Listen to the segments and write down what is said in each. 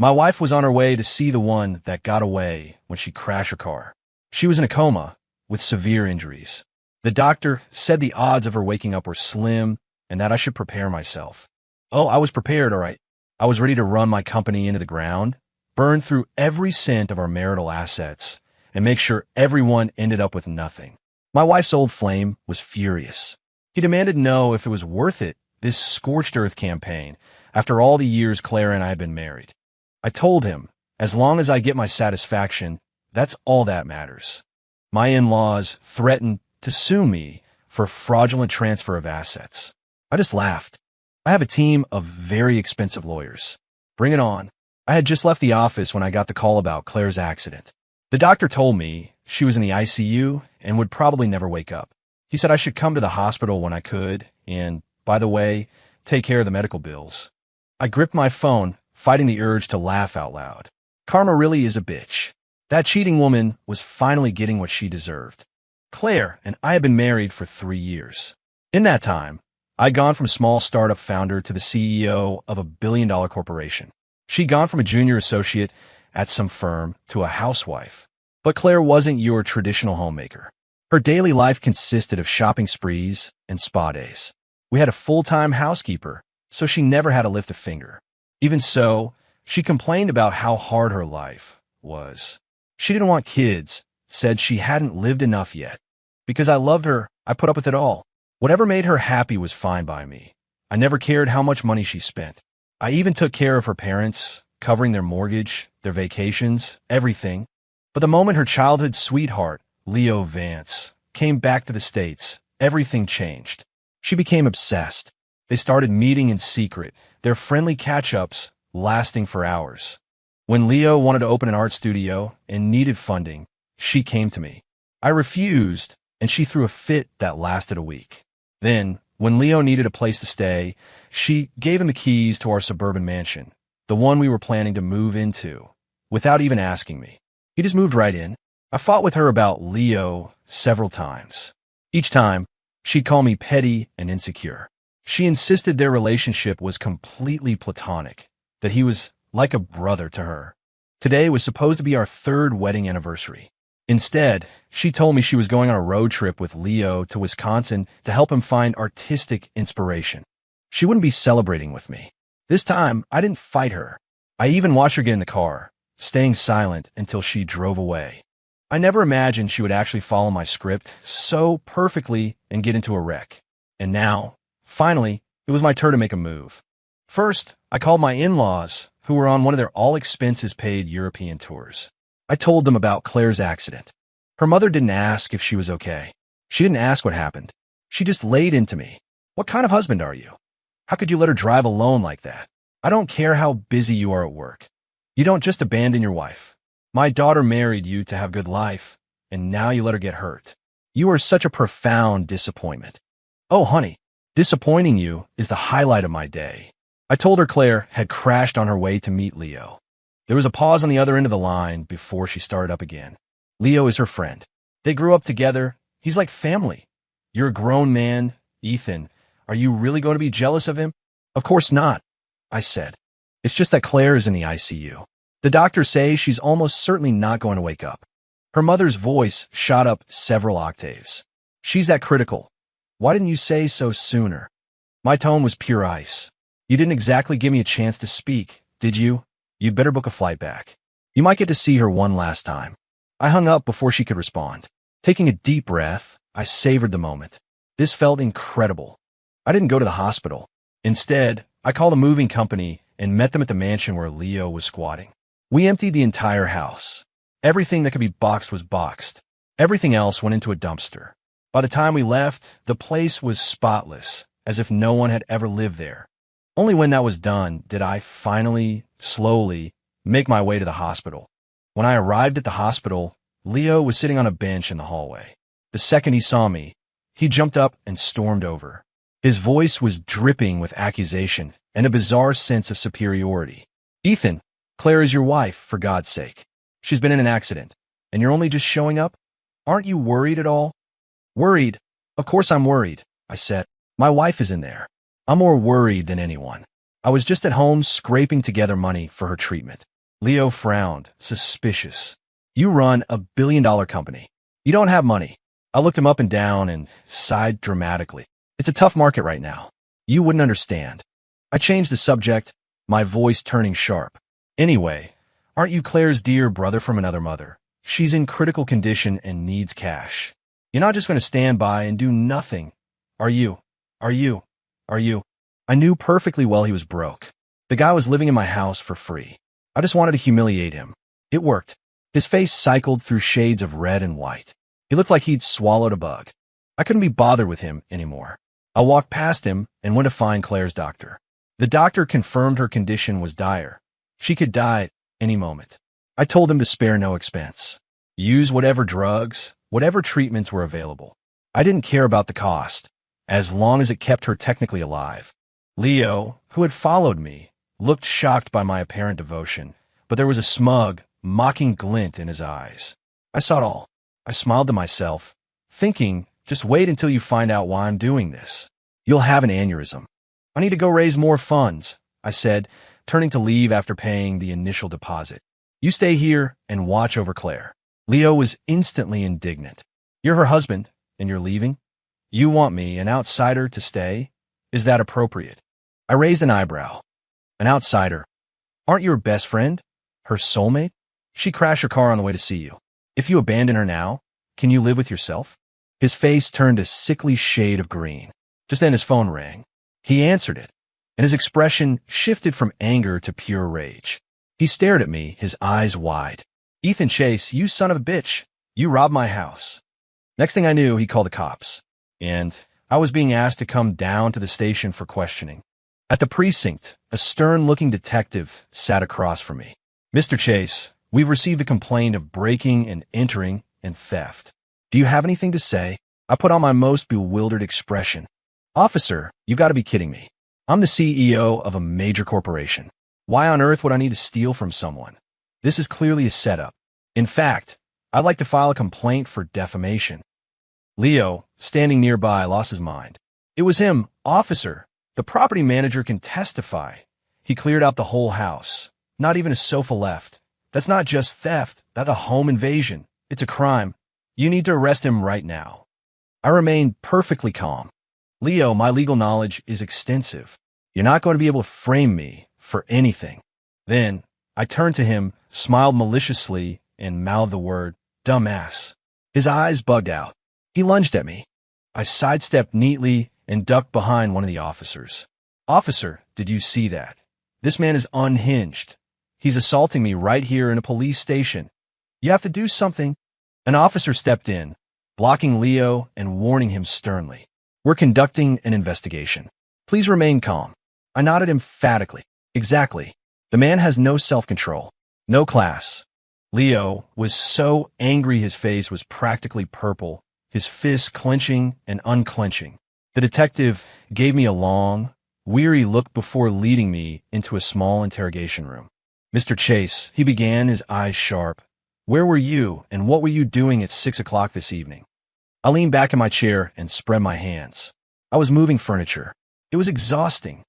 My wife was on her way to see the one that got away when she crashed her car. She was in a coma with severe injuries. The doctor said the odds of her waking up were slim and that I should prepare myself. Oh, I was prepared, all right. I was ready to run my company into the ground, burn through every cent of our marital assets, and make sure everyone ended up with nothing. My wife's old flame was furious. He demanded to know if it was worth it, this scorched earth campaign, after all the years Claire and I had been married. I told him, as long as I get my satisfaction, that's all that matters. My in-laws threatened to sue me for fraudulent transfer of assets. I just laughed. I have a team of very expensive lawyers. Bring it on. I had just left the office when I got the call about Claire's accident. The doctor told me she was in the ICU and would probably never wake up. He said I should come to the hospital when I could and, by the way, take care of the medical bills. I gripped my phone, fighting the urge to laugh out loud. Karma really is a bitch. That cheating woman was finally getting what she deserved. Claire and I had been married for 3 years. In that time, I'd gone from small startup founder to the CEO of a billion-dollar corporation. She'd gone from a junior associate at some firm to a housewife. But Claire wasn't your traditional homemaker. Her daily life consisted of shopping sprees and spa days. We had a full-time housekeeper, so she never had to lift a finger. Even so, she complained about how hard her life was. She didn't want kids, said she hadn't lived enough yet. Because I loved her, I put up with it all. Whatever made her happy was fine by me. I never cared how much money she spent. I even took care of her parents, covering their mortgage, their vacations, everything. But the moment her childhood sweetheart, Leo Vance, came back to the States, everything changed. She became obsessed. They started meeting in secret, their friendly catch-ups lasting for hours. When Leo wanted to open an art studio and needed funding, she came to me. I refused, and she threw a fit that lasted a week. Then, when Leo needed a place to stay, she gave him the keys to our suburban mansion, the one we were planning to move into, without even asking me. He just moved right in. I fought with her about Leo several times. Each time, she'd call me petty and insecure. She insisted their relationship was completely platonic, that he was like a brother to her. Today was supposed to be our 3rd wedding anniversary. Instead, she told me she was going on a road trip with Leo to Wisconsin to help him find artistic inspiration. She wouldn't be celebrating with me. This time, I didn't fight her. I even watched her get in the car, staying silent until she drove away. I never imagined she would actually follow my script so perfectly and get into a wreck. And now, finally, it was my turn to make a move. First, I called my in-laws, who were on one of their all-expenses-paid European tours. I told them about Claire's accident. Her mother didn't ask if she was okay. She didn't ask what happened. She just laid into me. What kind of husband are you? How could you let her drive alone like that? I don't care how busy you are at work. You don't just abandon your wife. My daughter married you to have good life, and now you let her get hurt. You are such a profound disappointment. Oh, honey, disappointing you is the highlight of my day. I told her Claire had crashed on her way to meet Leo. There was a pause on the other end of the line before she started up again. Leo is her friend. They grew up together. He's like family. You're a grown man, Ethan. Are you really going to be jealous of him? Of course not, I said. It's just that Claire is in the ICU. The doctors say she's almost certainly not going to wake up. Her mother's voice shot up several octaves. She's that critical. Why didn't you say so sooner? My tone was pure ice. You didn't exactly give me a chance to speak, did you? You'd better book a flight back. You might get to see her one last time. I hung up before she could respond. Taking a deep breath, I savored the moment. This felt incredible. I didn't go to the hospital. Instead, I called a moving company and met them at the mansion where Leo was squatting. We emptied the entire house. Everything that could be boxed was boxed. Everything else went into a dumpster. By the time we left, the place was spotless, as if no one had ever lived there. Only when that was done did I finally, slowly, make my way to the hospital. When I arrived at the hospital, Leo was sitting on a bench in the hallway. The second he saw me, he jumped up and stormed over. His voice was dripping with accusation and a bizarre sense of superiority. Ethan, Claire is your wife, for God's sake. She's been in an accident, and you're only just showing up? Aren't you worried at all? Worried? Of course I'm worried, I said. My wife is in there. I'm more worried than anyone. I was just at home scraping together money for her treatment. Leo frowned, suspicious. You run a billion-dollar company. You don't have money. I looked him up and down and sighed dramatically. It's a tough market right now. You wouldn't understand. I changed the subject, my voice turning sharp. Anyway, aren't you Claire's dear brother from another mother? She's in critical condition and needs cash. You're not just going to stand by and do nothing. Are you? Are you? Are you? I knew perfectly well he was broke. The guy was living in my house for free. I just wanted to humiliate him. It worked. His face cycled through shades of red and white. He looked like he'd swallowed a bug. I couldn't be bothered with him anymore. I walked past him and went to find Claire's doctor. The doctor confirmed her condition was dire. She could die at any moment. I told him to spare no expense. Use whatever drugs, whatever treatments were available. I didn't care about the cost, as long as it kept her technically alive. Leo, who had followed me, looked shocked by my apparent devotion, but there was a smug, mocking glint in his eyes. I saw it all. I smiled to myself, thinking, just wait until you find out why I'm doing this. You'll have an aneurysm. I need to go raise more funds, I said, turning to leave after paying the initial deposit. You stay here and watch over Claire. Leo was instantly indignant. You're her husband, and you're leaving? You want me, an outsider, to stay? Is that appropriate? I raised an eyebrow. An outsider? Aren't you her best friend? Her soulmate? She crashed her car on the way to see you. If you abandon her now, can you live with yourself? His face turned a sickly shade of green. Just then his phone rang. He answered it, and his expression shifted from anger to pure rage. He stared at me, his eyes wide. Ethan Chase, you son of a bitch. You robbed my house. Next thing I knew, he called the cops, and I was being asked to come down to the station for questioning. At the precinct, a stern-looking detective sat across from me. Mr. Chase, we've received a complaint of breaking and entering and theft. Do you have anything to say? I put on my most bewildered expression. Officer, you've got to be kidding me. I'm the CEO of a major corporation. Why on earth would I need to steal from someone? This is clearly a setup. In fact, I'd like to file a complaint for defamation. Leo, standing nearby, lost his mind. It was him, officer. The property manager can testify. He cleared out the whole house. Not even a sofa left. That's not just theft. That's a home invasion. It's a crime. You need to arrest him right now. I remained perfectly calm. Leo, my legal knowledge is extensive. You're not going to be able to frame me for anything. Then I turned to him, smiled maliciously, and mouthed the word, dumbass. His eyes bugged out. He lunged at me. I sidestepped neatly and ducked behind one of the officers. Officer, did you see that? This man is unhinged. He's assaulting me right here in a police station. You have to do something. An officer stepped in, blocking Leo and warning him sternly. We're conducting an investigation. Please remain calm. I nodded emphatically. Exactly. The man has no self-control, no class. Leo was so angry his face was practically purple, his fists clenching and unclenching. The detective gave me a long, weary look before leading me into a small interrogation room. Mr. Chase, he began, his eyes sharp. Where were you and what were you doing at 6 o'clock this evening? I leaned back in my chair and spread my hands. I was moving furniture. It was exhausting.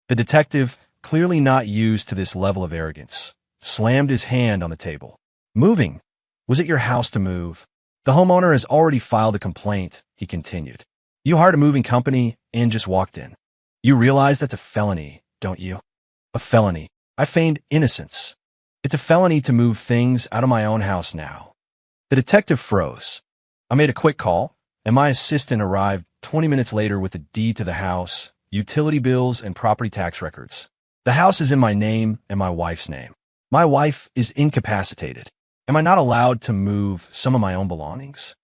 The detective, clearly not used to this level of arrogance, slammed his hand on the table. Moving? Was it your house to move? The homeowner has already filed a complaint, he continued. You hired a moving company and just walked in. You realize that's a felony, don't you? A felony. I feigned innocence. It's a felony to move things out of my own house now. The detective froze. I made a quick call, and my assistant arrived 20 minutes later with a deed to the house, utility bills, and property tax records. The house is in my name and my wife's name. My wife is incapacitated. Am I not allowed to move some of my own belongings?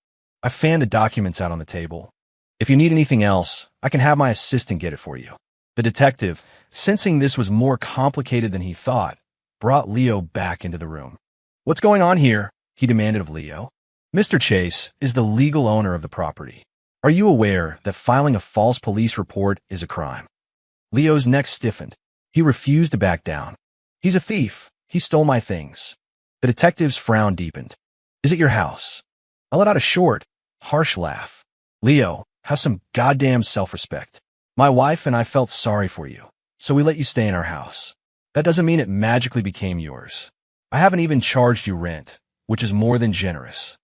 I fanned the documents out on the table. If you need anything else, I can have my assistant get it for you. The detective, sensing this was more complicated than he thought, brought Leo back into the room. What's going on here? He demanded of Leo. Mr. Chase is the legal owner of the property. Are you aware that filing a false police report is a crime? Leo's neck stiffened. He refused to back down. He's a thief. He stole my things. The detective's frown deepened. Is it your house? I let out a short, harsh laugh. Leo, have some goddamn self-respect. My wife and I felt sorry for you. so we let you stay in our house. That doesn't mean it magically became yours. I haven't even charged you rent, which is more than generous."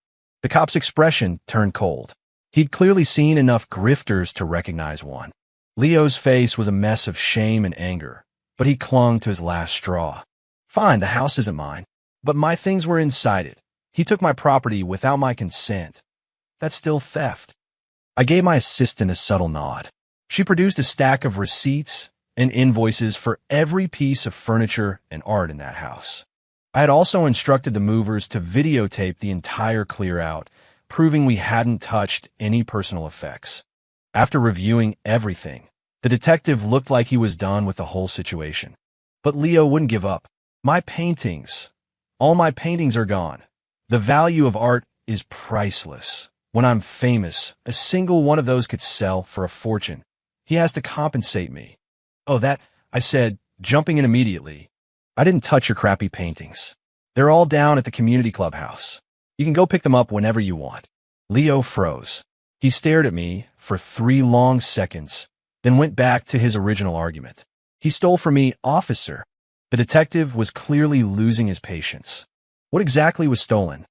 The cop's expression turned cold. He'd clearly seen enough grifters to recognize one. Leo's face was a mess of shame and anger, but he clung to his last straw. "Fine, the house isn't mine, but my things were inside it. He took my property without my consent. That's still theft." I gave my assistant a subtle nod. She produced a stack of receipts and invoices for every piece of furniture and art in that house. I had also instructed the movers to videotape the entire clear-out, proving we hadn't touched any personal effects. After reviewing everything, the detective looked like he was done with the whole situation. But Leo wouldn't give up. All my paintings are gone. The value of art is priceless. When I'm famous, a single one of those could sell for a fortune. He has to compensate me." "Oh, that," I said, jumping in immediately. "I didn't touch your crappy paintings. They're all down at the community clubhouse. You can go pick them up whenever you want." Leo froze. He stared at me for 3 long seconds, then went back to his original argument. "He stole from me, officer." The detective was clearly losing his patience. "What exactly was stolen?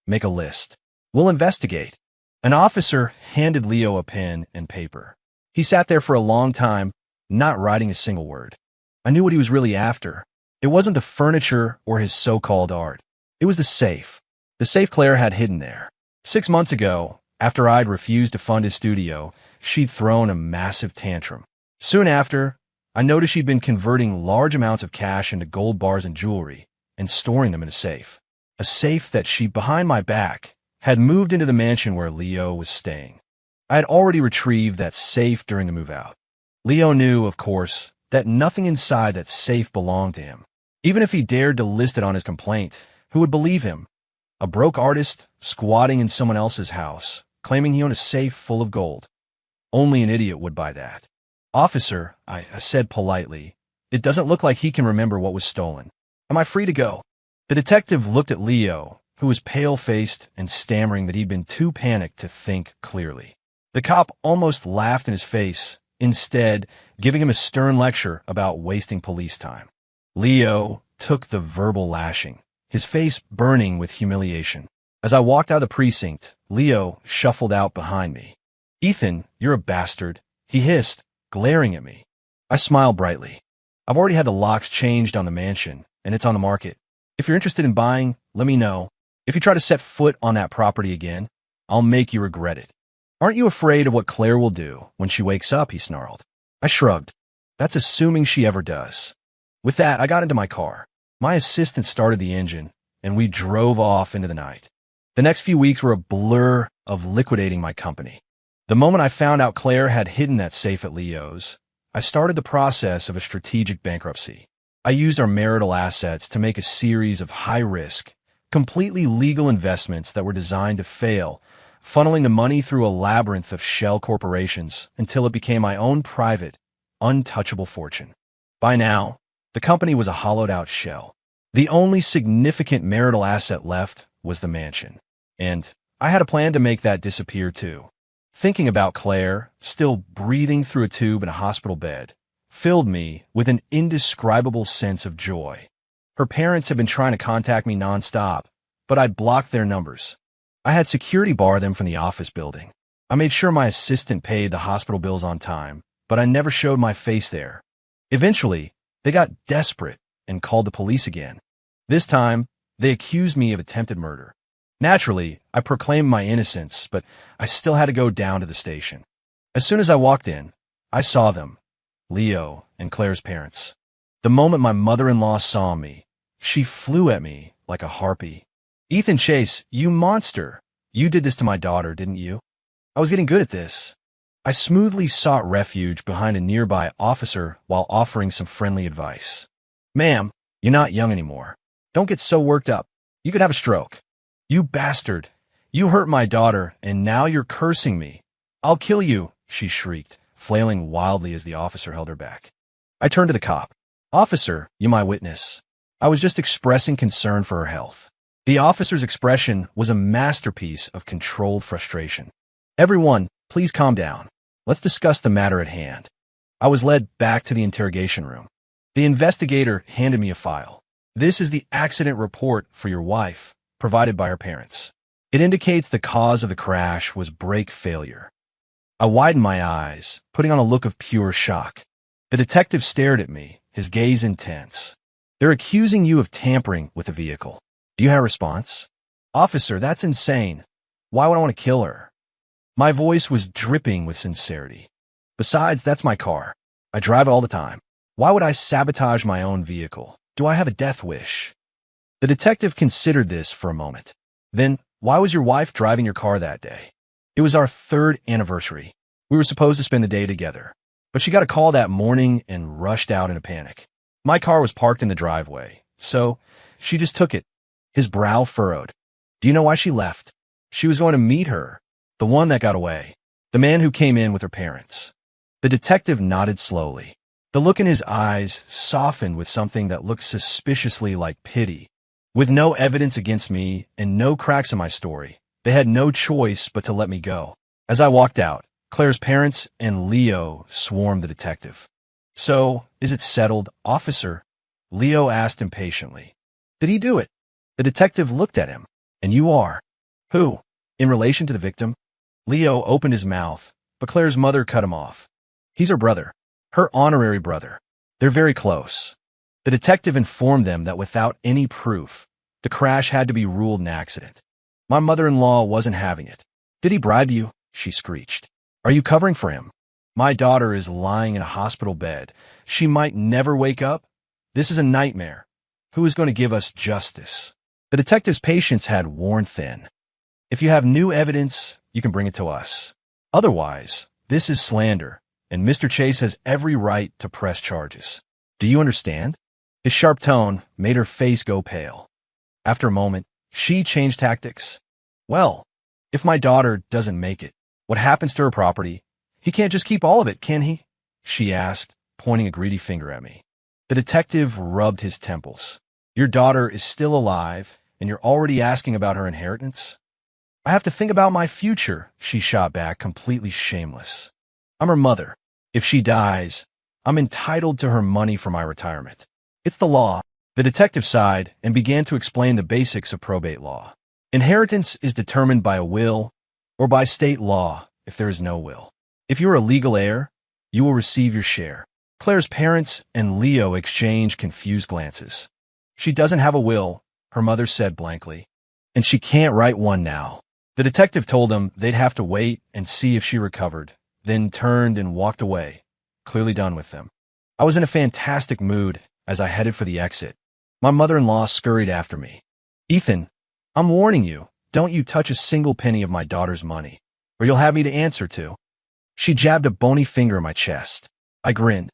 Make a list. We'll investigate." An officer handed Leo a pen and paper. He sat there for a long time, not writing a single word. I knew what he was really after. It wasn't the furniture or his so-called art. It was the safe. The safe Claire had hidden there. 6 months ago, after I'd refused to fund his studio, she'd thrown a massive tantrum. Soon after, I noticed she'd been converting large amounts of cash into gold bars and jewelry and storing them in a safe. A safe that she, behind my back, had moved into the mansion where Leo was staying. I had already retrieved that safe during the move-out. Leo knew, of course, that nothing inside that safe belonged to him. Even if he dared to list it on his complaint, who would believe him? A broke artist squatting in someone else's house, claiming he owned a safe full of gold. Only an idiot would buy that. "Officer," I said politely, "it doesn't look like he can remember what was stolen. Am I free to go?" The detective looked at Leo, who was pale-faced and stammering that he'd been too panicked to think clearly. The cop almost laughed in his face, instead giving him a stern lecture about wasting police time. Leo took the verbal lashing, his face burning with humiliation. As I walked out of the precinct, Leo shuffled out behind me. "Ethan, you're a bastard," he hissed, glaring at me. I smiled brightly. "I've already had the locks changed on the mansion, and it's on the market. If you're interested in buying, let me know. If you try to set foot on that property again, I'll make you regret it." "Aren't you afraid of what Claire will do when she wakes up?" he snarled. I shrugged. "That's assuming she ever does." With that, I got into my car. My assistant started the engine, and we drove off into the night. The next few weeks were a blur of liquidating my company. The moment I found out Claire had hidden that safe at Leo's, I started the process of a strategic bankruptcy. I used our marital assets to make a series of high-risk, completely legal investments that were designed to fail, funneling the money through a labyrinth of shell corporations until it became my own private, untouchable fortune. By now, the company was a hollowed-out shell. The only significant marital asset left was the mansion, and I had a plan to make that disappear too. Thinking about Claire, still breathing through a tube in a hospital bed, filled me with an indescribable sense of joy. Her parents had been trying to contact me nonstop, but I'd blocked their numbers. I had security bar them from the office building. I made sure my assistant paid the hospital bills on time, but I never showed my face there. Eventually, they got desperate and called the police again. This time, they accused me of attempted murder. Naturally, I proclaimed my innocence, but I still had to go down to the station. As soon as I walked in, I saw them, Leo and Claire's parents. The moment my mother-in-law saw me, she flew at me like a harpy. "Ethan Chase, you monster! You did this to my daughter, didn't you?" I was getting good at this. I smoothly sought refuge behind a nearby officer while offering some friendly advice. "Ma'am, you're not young anymore. Don't get so worked up. You could have a stroke." "You bastard! You hurt my daughter, and now you're cursing me. I'll kill you," she shrieked, flailing wildly as the officer held her back. I turned to the cop. "Officer, you my witness. I was just expressing concern for her health." The officer's expression was a masterpiece of controlled frustration. "Everyone, please calm down. Let's discuss the matter at hand." I was led back to the interrogation room. The investigator handed me a file. This is the accident report for your wife, provided by her parents. It indicates the cause of the crash was brake failure. I widened my eyes, putting on a look of pure shock. The detective stared at me, his gaze intense. They're accusing you of tampering with the vehicle. Do you have a response? Officer, that's insane. Why would I want to kill her? My voice was dripping with sincerity. Besides, that's my car. I drive it all the time. Why would I sabotage my own vehicle? Do I have a death wish? The detective considered this for a moment. Then, why was your wife driving your car that day? It was our 3rd anniversary. We were supposed to spend the day together. But she got a call that morning and rushed out in a panic. My car was parked in the driveway, so she just took it. His brow furrowed. Do you know why she left? She was going to meet her, the one that got away, the man who came in with her parents. The detective nodded slowly. The look in his eyes softened with something that looked suspiciously like pity. With no evidence against me and no cracks in my story, they had no choice but to let me go. As I walked out, Claire's parents and Leo swarmed the detective. So, is it settled, officer? Leo asked impatiently. Did he do it? The detective looked at him. And you are? Who? In relation to the victim? Leo opened his mouth, but Claire's mother cut him off. He's her brother. Her honorary brother. They're very close. The detective informed them that without any proof, the crash had to be ruled an accident. My mother-in-law wasn't having it. Did he bribe you? She screeched. Are you covering for him? My daughter is lying in a hospital bed. She might never wake up. This is a nightmare. Who is going to give us justice? The detective's patience had worn thin. If you have new evidence, you can bring it to us. Otherwise, this is slander, and Mr. Chase has every right to press charges. Do you understand? His sharp tone made her face go pale. After a moment, she changed tactics. Well, if my daughter doesn't make it, what happens to her property? He can't just keep all of it, can he? She asked, pointing a greedy finger at me. The detective rubbed his temples. Your daughter is still alive, and you're already asking about her inheritance? I have to think about my future, she shot back, completely shameless. I'm her mother. If she dies, I'm entitled to her money for my retirement. It's the law. The detective sighed and began to explain the basics of probate law. Inheritance is determined by a will or by state law if there is no will. If you're a legal heir, you will receive your share. Claire's parents and Leo exchanged confused glances. She doesn't have a will, her mother said blankly, and she can't write one now. The detective told them they'd have to wait and see if she recovered, then turned and walked away, clearly done with them. I was in a fantastic mood as I headed for the exit. My mother-in-law scurried after me. Ethan, I'm warning you, don't you touch a single penny of my daughter's money, or you'll have me to answer to. She jabbed a bony finger in my chest. I grinned.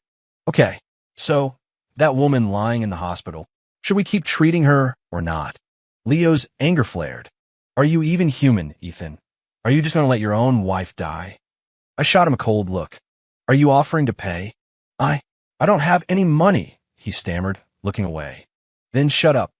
Okay, so, that woman lying in the hospital, should we keep treating her or not? Leo's anger flared. Are you even human, Ethan? Are you just going to let your own wife die? I shot him a cold look. Are you offering to pay? I don't have any money, he stammered, looking away. Then shut up.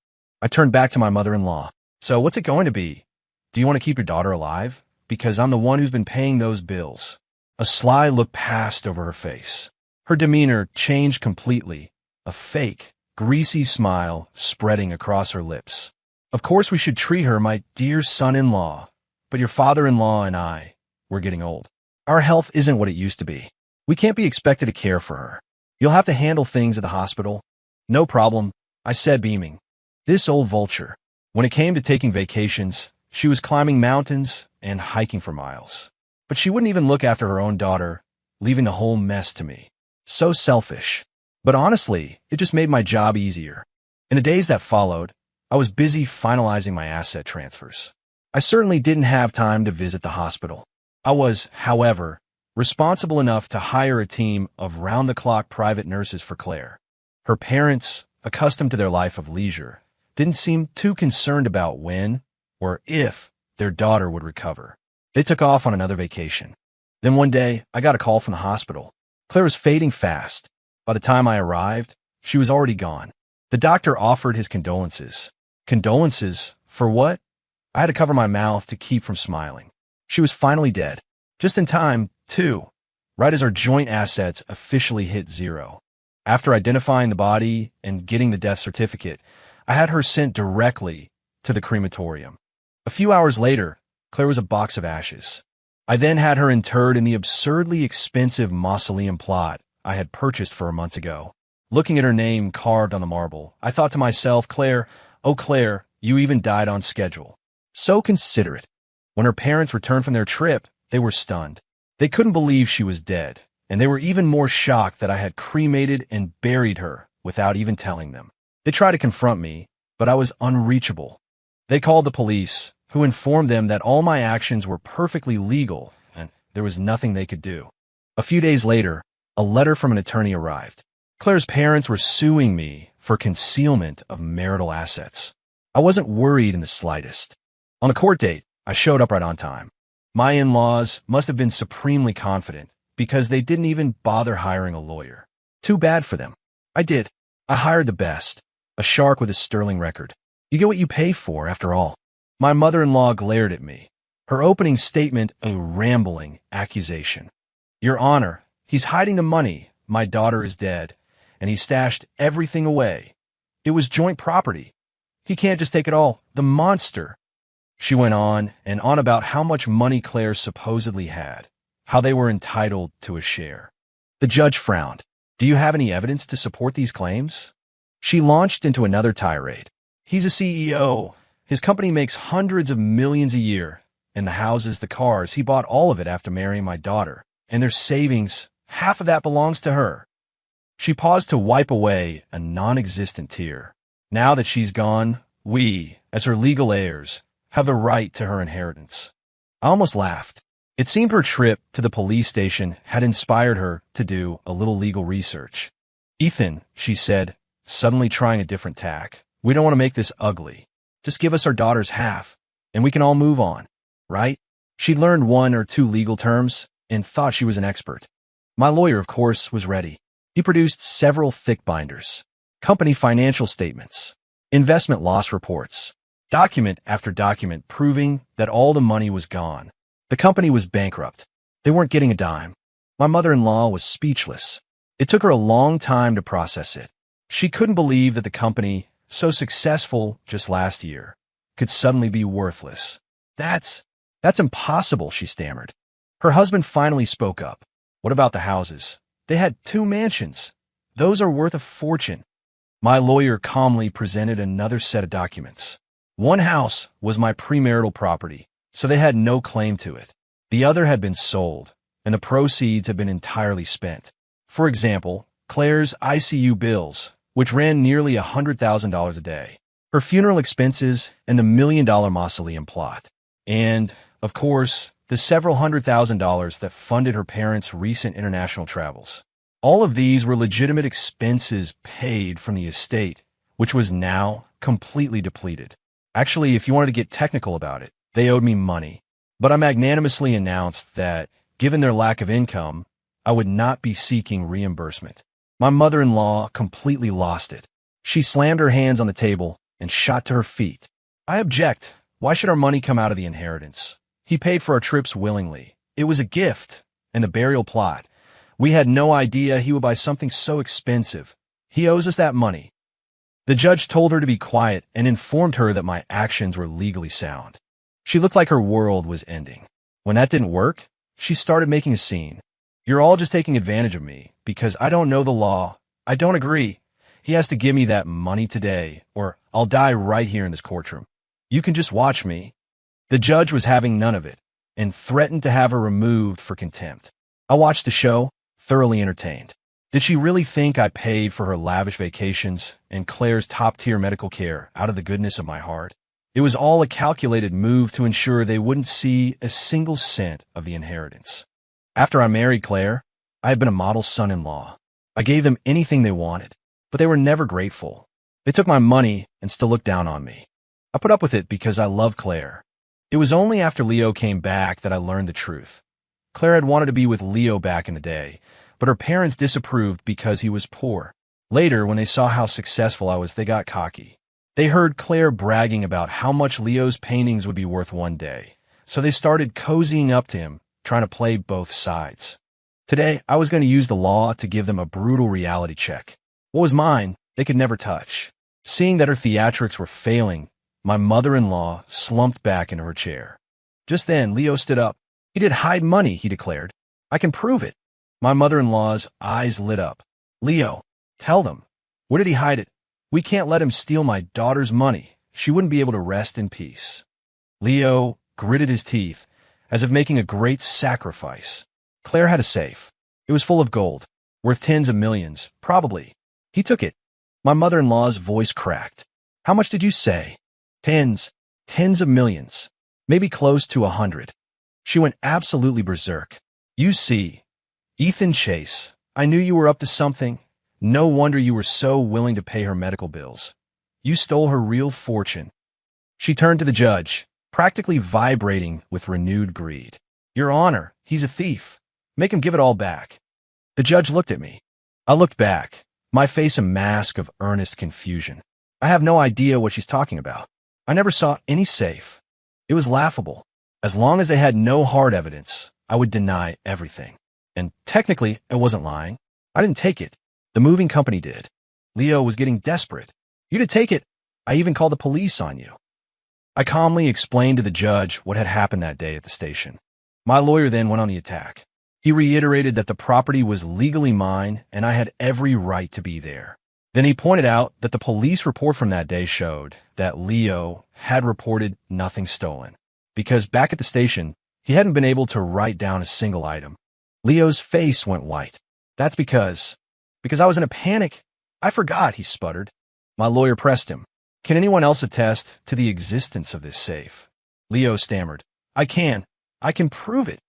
I turned back to my mother-in-law. So what's it going to be? Do you want to keep your daughter alive? Because I'm the one who's been paying those bills. A sly look passed over her face. Her demeanor changed completely, a fake, greasy smile spreading across her lips. Of course we should treat her, my dear son-in-law, but your father-in-law and we're getting old. Our health isn't what it used to be. We can't be expected to care for her. You'll have to handle things at the hospital. No problem, I said, beaming. This old vulture. When it came to taking vacations, she was climbing mountains and hiking for miles. But she wouldn't even look after her own daughter, leaving the whole mess to me. So selfish. But honestly, it just made my job easier. In the days that followed, I was busy finalizing my asset transfers. I certainly didn't have time to visit the hospital. I was, however, responsible enough to hire a team of round-the-clock private nurses for Claire. Her parents, accustomed to their life of leisure, didn't seem too concerned about when or if their daughter would recover. They took off on another vacation. Then one day, I got a call from the hospital. Claire was fading fast. By the time I arrived, she was already gone. The doctor offered his condolences. Condolences? For what? I had to cover my mouth to keep from smiling. She was finally dead. Just in time, too. right as our joint assets officially hit zero. After identifying the body and getting the death certificate, I had her sent directly to the crematorium. A few hours later, Claire was a box of ashes. I then had her interred in the absurdly expensive mausoleum plot I had purchased for her months ago. Looking at her name carved on the marble, I thought to myself, Claire, oh Claire, you even died on schedule. So considerate. When her parents returned from their trip, they were stunned. They couldn't believe she was dead, and they were even more shocked that I had cremated and buried her without even telling them. They tried to confront me, but I was unreachable. They called the police, who informed them that all my actions were perfectly legal and there was nothing they could do. A few days later, a letter from an attorney arrived. Claire's parents were suing me for concealment of marital assets. I wasn't worried in the slightest. On the court date, I showed up right on time. My in-laws must have been supremely confident because they didn't even bother hiring a lawyer. Too bad for them. I did. I hired the best, a shark with a sterling record. You get what you pay for, after all. My mother-in-law glared at me, her opening statement a rambling accusation. Your Honor, he's hiding the money. My daughter is dead, and he stashed everything away. It was joint property. He can't just take it all. The monster. She went on and on about how much money Claire supposedly had, how they were entitled to a share. The judge frowned. Do you have any evidence to support these claims? She launched into another tirade. He's a CEO. His company makes hundreds of millions a year, and the houses, the cars, he bought all of it after marrying my daughter, and their savings, half of that belongs to her. She paused to wipe away a non-existent tear. Now that she's gone, we, as her legal heirs, have the right to her inheritance. I almost laughed. It seemed her trip to the police station had inspired her to do a little legal research. Ethan, she said, suddenly trying a different tack, we don't want to make this ugly. Just give us our daughter's half, and we can all move on, right? She learned one or two legal terms and thought she was an expert. My lawyer, of course, was ready. He produced several thick binders, company financial statements, investment loss reports, document after document proving that all the money was gone. The company was bankrupt. They weren't getting a dime. My mother-in-law was speechless. It took her a long time to process it. She couldn't believe that the company, so successful just last year, could suddenly be worthless. That's impossible, she stammered. Her husband finally spoke up. What about the houses? They had 2 mansions. Those are worth a fortune. My lawyer calmly presented another set of documents. One house was my premarital property, so they had no claim to it. The other had been sold, and the proceeds had been entirely spent. For example, Claire's ICU bills, which ran nearly $100,000 a day, her funeral expenses, and the $1 million mausoleum plot. And, of course, the several $100,000 that funded her parents' recent international travels. All of these were legitimate expenses paid from the estate, which was now completely depleted. Actually, if you wanted to get technical about it, they owed me money. But I magnanimously announced that, given their lack of income, I would not be seeking reimbursement. My mother-in-law completely lost it. She slammed her hands on the table and shot to her feet. I object. Why should our money come out of the inheritance? He paid for our trips willingly. It was a gift. And the burial plot. We had no idea he would buy something so expensive. He owes us that money. The judge told her to be quiet and informed her that my actions were legally sound. She looked like her world was ending. When that didn't work, she started making a scene. You're all just taking advantage of me because I don't know the law. I don't agree. He has to give me that money today, or I'll die right here in this courtroom. You can just watch me. The judge was having none of it and threatened to have her removed for contempt. I watched the show, thoroughly entertained. Did she really think I paid for her lavish vacations and Claire's top-tier medical care out of the goodness of my heart? It was all a calculated move to ensure they wouldn't see a single cent of the inheritance. After I married Claire, I had been a model son-in-law. I gave them anything they wanted, but they were never grateful. They took my money and still looked down on me. I put up with it because I loved Claire. It was only after Leo came back that I learned the truth. Claire had wanted to be with Leo back in the day, but her parents disapproved because he was poor. Later, when they saw how successful I was, they got cocky. They heard Claire bragging about how much Leo's paintings would be worth one day, so they started cozying up to him, trying to play both sides. Today, I was going to use the law to give them a brutal reality check. What was mine, they could never touch. Seeing that her theatrics were failing, my mother-in-law slumped back into her chair. Just then, Leo stood up. He did hide money, he declared. I can prove it. My mother-in-law's eyes lit up. Leo, tell them. Where did he hide it? We can't let him steal my daughter's money. She wouldn't be able to rest in peace. Leo gritted his teeth, as if making a great sacrifice. Claire had a safe. It was full of gold, worth tens of millions, probably. He took it. My mother-in-law's voice cracked. How much did you say? Tens of millions. Maybe close to 100. She went absolutely berserk. You see, Ethan Chase, I knew you were up to something. No wonder you were so willing to pay her medical bills. You stole her real fortune. She turned to the judge, practically vibrating with renewed greed. Your Honor, he's a thief. Make him give it all back. The judge looked at me. I looked back, my face a mask of earnest confusion. I have no idea what she's talking about. I never saw any safe. It was laughable. As long as they had no hard evidence, I would deny everything. And technically, I wasn't lying. I didn't take it. The moving company did. Leo was getting desperate. You did take it. I even called the police on you. I calmly explained to the judge what had happened that day at the station. My lawyer then went on the attack. He reiterated that the property was legally mine and I had every right to be there. Then he pointed out that the police report from that day showed that Leo had reported nothing stolen, because back at the station, he hadn't been able to write down a single item. Leo's face went white. That's because I was in a panic. I forgot, he sputtered. My lawyer pressed him. Can anyone else attest to the existence of this safe? Leo stammered. I can prove it.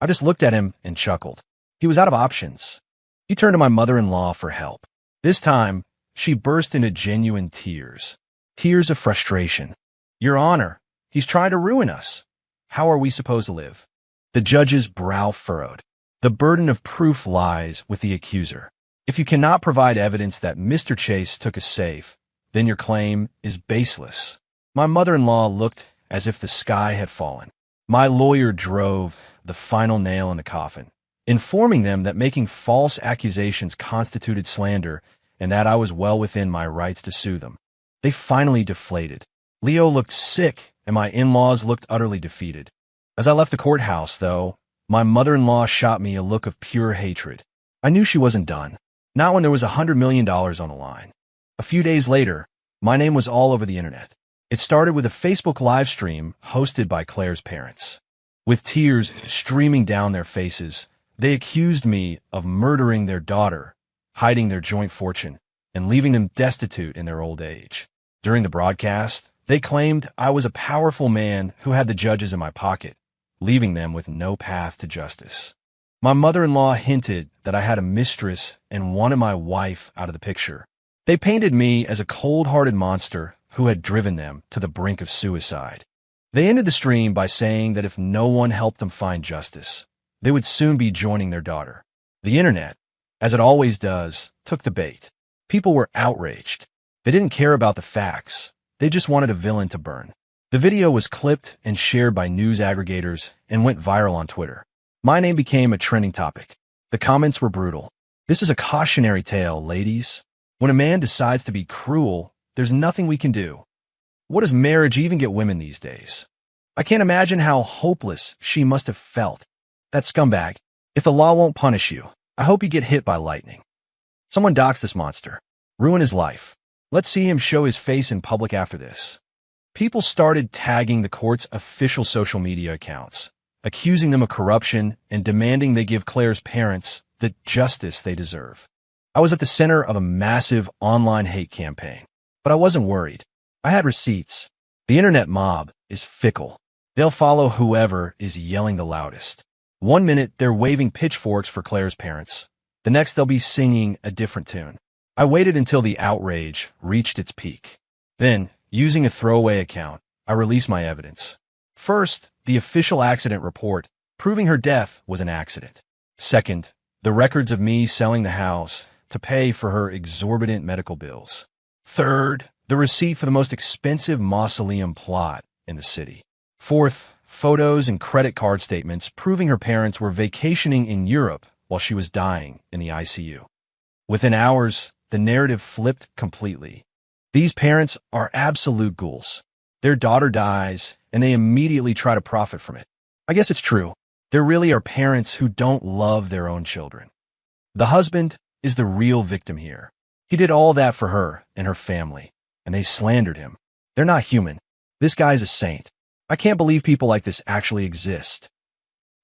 I just looked at him and chuckled. He was out of options. He turned to my mother-in-law for help. This time, she burst into genuine tears. Tears of frustration. Your Honor, he's trying to ruin us. How are we supposed to live? The judge's brow furrowed. The burden of proof lies with the accuser. If you cannot provide evidence that Mr. Chase took a safe, then your claim is baseless. My mother-in-law looked as if the sky had fallen. My lawyer drove the final nail in the coffin, informing them that making false accusations constituted slander and that I was well within my rights to sue them. They finally deflated. Leo looked sick, and my in-laws looked utterly defeated. As I left the courthouse, though, my mother-in-law shot me a look of pure hatred. I knew she wasn't done. Not when there was $100 million on the line. A few days later, my name was all over the internet. It started with a Facebook live stream hosted by Claire's parents. With tears streaming down their faces, they accused me of murdering their daughter, hiding their joint fortune, and leaving them destitute in their old age. During the broadcast, they claimed I was a powerful man who had the judges in my pocket, leaving them with no path to justice. My mother-in-law hinted that I had a mistress and wanted my wife out of the picture. They painted me as a cold-hearted monster who had driven them to the brink of suicide. They ended the stream by saying that if no one helped them find justice, they would soon be joining their daughter. The internet, as it always does, took the bait. People were outraged. They didn't care about the facts. They just wanted a villain to burn. The video was clipped and shared by news aggregators and went viral on Twitter. My name became a trending topic. The comments were brutal. This is a cautionary tale, ladies. When a man decides to be cruel, there's nothing we can do. What does marriage even get women these days? I can't imagine how hopeless she must have felt. That scumbag. If the law won't punish you, I hope you get hit by lightning. Someone dox this monster. Ruin his life. Let's see him show his face in public after this. People started tagging the court's official social media accounts, accusing them of corruption and demanding they give Claire's parents the justice they deserve. I was at the center of a massive online hate campaign, but I wasn't worried. I had receipts. The internet mob is fickle. They'll follow whoever is yelling the loudest. One minute, they're waving pitchforks for Claire's parents. The next, they'll be singing a different tune. I waited until the outrage reached its peak. Then, using a throwaway account, I released my evidence. First, the official accident report, proving her death was an accident. Second, the records of me selling the house to pay for her exorbitant medical bills. Third, the receipt for the most expensive mausoleum plot in the city. Fourth, photos and credit card statements proving her parents were vacationing in Europe while she was dying in the ICU. Within hours, the narrative flipped completely. These parents are absolute ghouls. Their daughter dies, and they immediately try to profit from it. I guess it's true. There really are parents who don't love their own children. The husband is the real victim here. He did all that for her and her family, and they slandered him. They're not human. This guy's a saint. I can't believe people like this actually exist.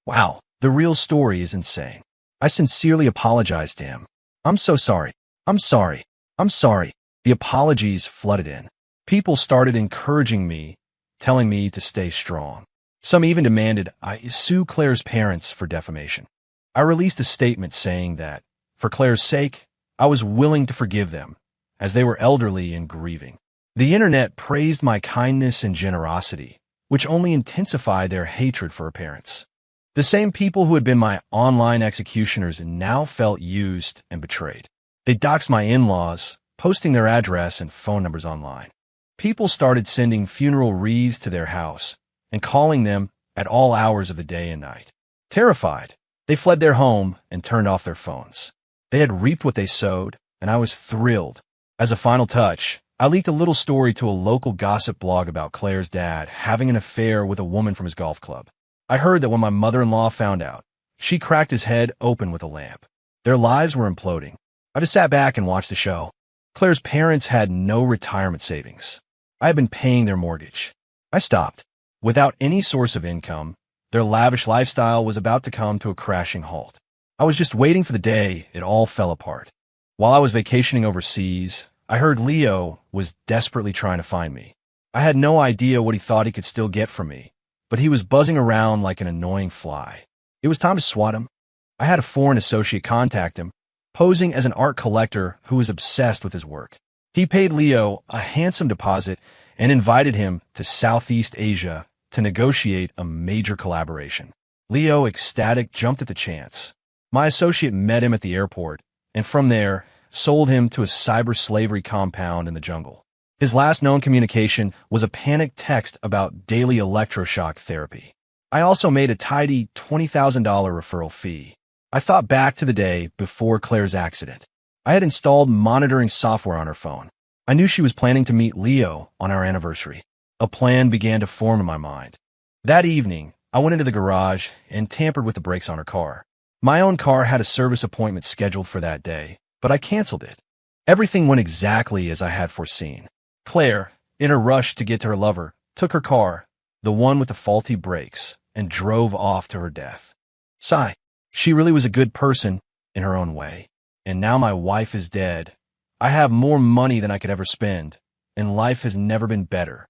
Wow, the real story is insane. I sincerely apologize to him. I'm so sorry. I'm sorry. I'm sorry. The apologies flooded in. People started encouraging me, telling me to stay strong. Some even demanded I sue Claire's parents for defamation. I released a statement saying that, for Claire's sake, I was willing to forgive them, as they were elderly and grieving. The internet praised my kindness and generosity, which only intensified their hatred for her parents. The same people who had been my online executioners now felt used and betrayed. They doxed my in-laws, posting their address and phone numbers online. People started sending funeral wreaths to their house and calling them at all hours of the day and night. Terrified, they fled their home and turned off their phones. They had reaped what they sowed, and I was thrilled. As a final touch, I leaked a little story to a local gossip blog about Claire's dad having an affair with a woman from his golf club. I heard that when my mother-in-law found out, she cracked his head open with a lamp. Their lives were imploding. I just sat back and watched the show. Claire's parents had no retirement savings. I had been paying their mortgage. I stopped. Without any source of income, their lavish lifestyle was about to come to a crashing halt. I was just waiting for the day it all fell apart. While I was vacationing overseas, I heard Leo was desperately trying to find me. I had no idea what he thought he could still get from me, but he was buzzing around like an annoying fly. It was time to swat him. I had a foreign associate contact him, posing as an art collector who was obsessed with his work. He paid Leo a handsome deposit and invited him to Southeast Asia to negotiate a major collaboration. Leo, ecstatic, jumped at the chance. My associate met him at the airport, and from there, sold him to a cyber slavery compound in the jungle. His last known communication was a panicked text about daily electroshock therapy. I also made a tidy $20,000 referral fee. I thought back to the day before Claire's accident. I had installed monitoring software on her phone. I knew she was planning to meet Leo on our anniversary. A plan began to form in my mind. That evening, I went into the garage and tampered with the brakes on her car. My own car had a service appointment scheduled for that day, but I canceled it. Everything went exactly as I had foreseen. Claire, in a rush to get to her lover, took her car, the one with the faulty brakes, and drove off to her death. Sigh. She really was a good person in her own way. And now my wife is dead. I have more money than I could ever spend, and life has never been better.